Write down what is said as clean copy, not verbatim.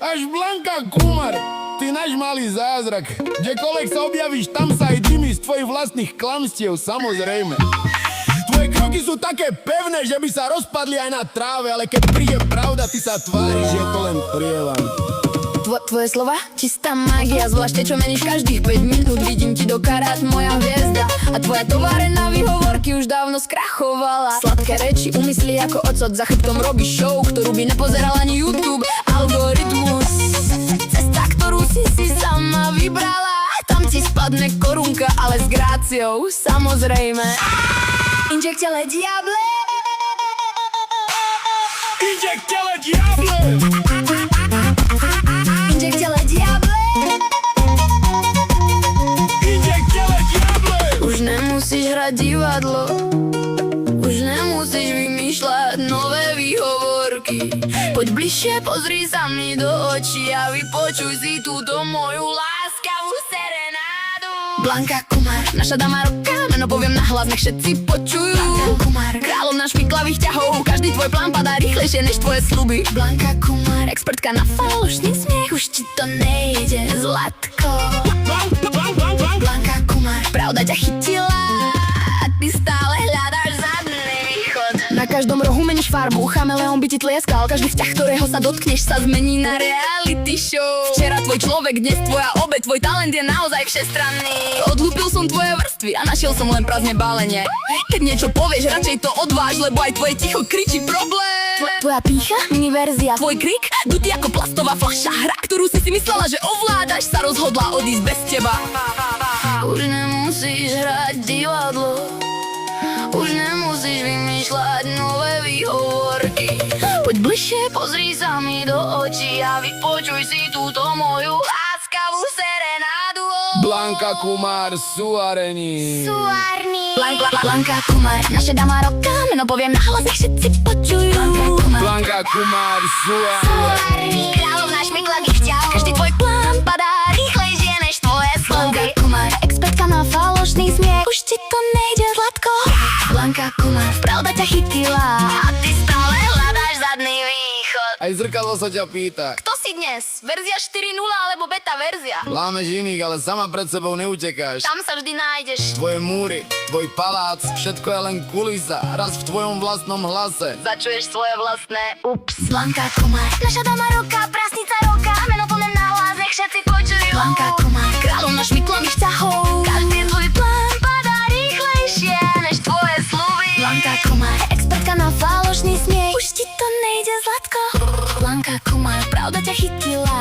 Až Blanka Kumar, ty náš malý zázrak. Kdekoľvek sa objavíš, tam sa aj dymí z tvojich vlastných klamstiev, samozrejme. Tvoje kroky sú také pevné, že by sa rozpadli aj na tráve, ale keď príde pravda, ty sa tváriš, že je to len prievan. Tvoje slova? Čistá mágia, zvlášte čo meníš každých 5 minút. Vidím ti do karát, moja hviezda. A tvoja továrená výhovorky už dávno skrachovala. Sladké reči, umysly ako ocot, za chrbtom robíš show, ktorú by nepozeral ani YouTube. Algoritmus, cesta, ktorú si sama vybrala. Tam ti spadne korunka, ale s gráciou, samozrejme. Injektele diable, Injektele diable! injektele diable. Injektele diable! Už nemusíš hrať divadlo, už nemusíš vymýšľať nové výhovorky. Poď bližšie, pozri sa mi do očí a vypočuj si túto moju láskavú serenádu. Blanka Kumar, naša dama roka, meno poviem nahlas, nech všetci počujú. Blanka Kumar, kráľovná špiklavých ťahov, každý tvoj plán padá rýchlejšie než tvoje sľuby. Blanka Kumar, expertka na falošný smiech, už ti to nejde, Zlatko. Blanka Kumar, pravda ťa chytila a ty stále hľadáš zadný východ. Na každom rohu meníš farbu, chameleón by ti tlieskal. Každý vzťah, ktorého sa dotkneš, sa zmení na reality show. Včera tvoj človek, dnes tvoja obeť, tvoj talent je naozaj všestranný. Odlúpil som tvoje vrstvy a našiel som len prázdne balenie. Keď niečo povieš, radšej to odváž, lebo aj tvoje ticho kričí problém. Tvoja pícha, miniverzia, tvoj krik, dutý ako plastová fľaša. Hra, ktorú si myslela, že ovládaš, sa rozhodla odísť bez teba. Už nemusíš hrať divadlo, už nemusíš vymýšľať nové výhovorky. Poď bližšie, pozri sa mi do očí a vypočuj si túto moju láskavú serenádu. Blanka Kumar, suarení. Blanka Kumar, naša dama roka, meno poviem nahlas, nech všetci počujú. Blanka Kumar, suarení. Kráľovná špiklavých ťahov, každý tvoj plán padá rýchlejšie než tvoje slovy. Blanka Kumar, expertka na falošný smiech, už ti to nejde, Zlatko. Blanka Kumar, pravda ťa chytila a ty stále hľadáš zadný východ. Aj zrkadlo sa ťa pýta. Kto si dnes? Verzia 4.0 alebo beta verzia? Lámeš iných, ale sama pred sebou neutekáš. Tam sa vždy nájdeš. Tvoje múry, tvoj palác, všetko je len kulisa. Raz v tvojom vlastnom hlase Začuješ svoje vlastné ups. Blanka Kumar, naša dama roka, prasnica roka, meno poviem nahlas, nech všetci počujú. Blanka Kumar, kráľovná šmiklových ťahov, každý tvoj plán padá rýchlejšie než tvoje sľuby. Blanka Kumar, expertka na falošný smiech, už ti to nejde, Zlatko. Blanka Kumar, pravda ťa chytila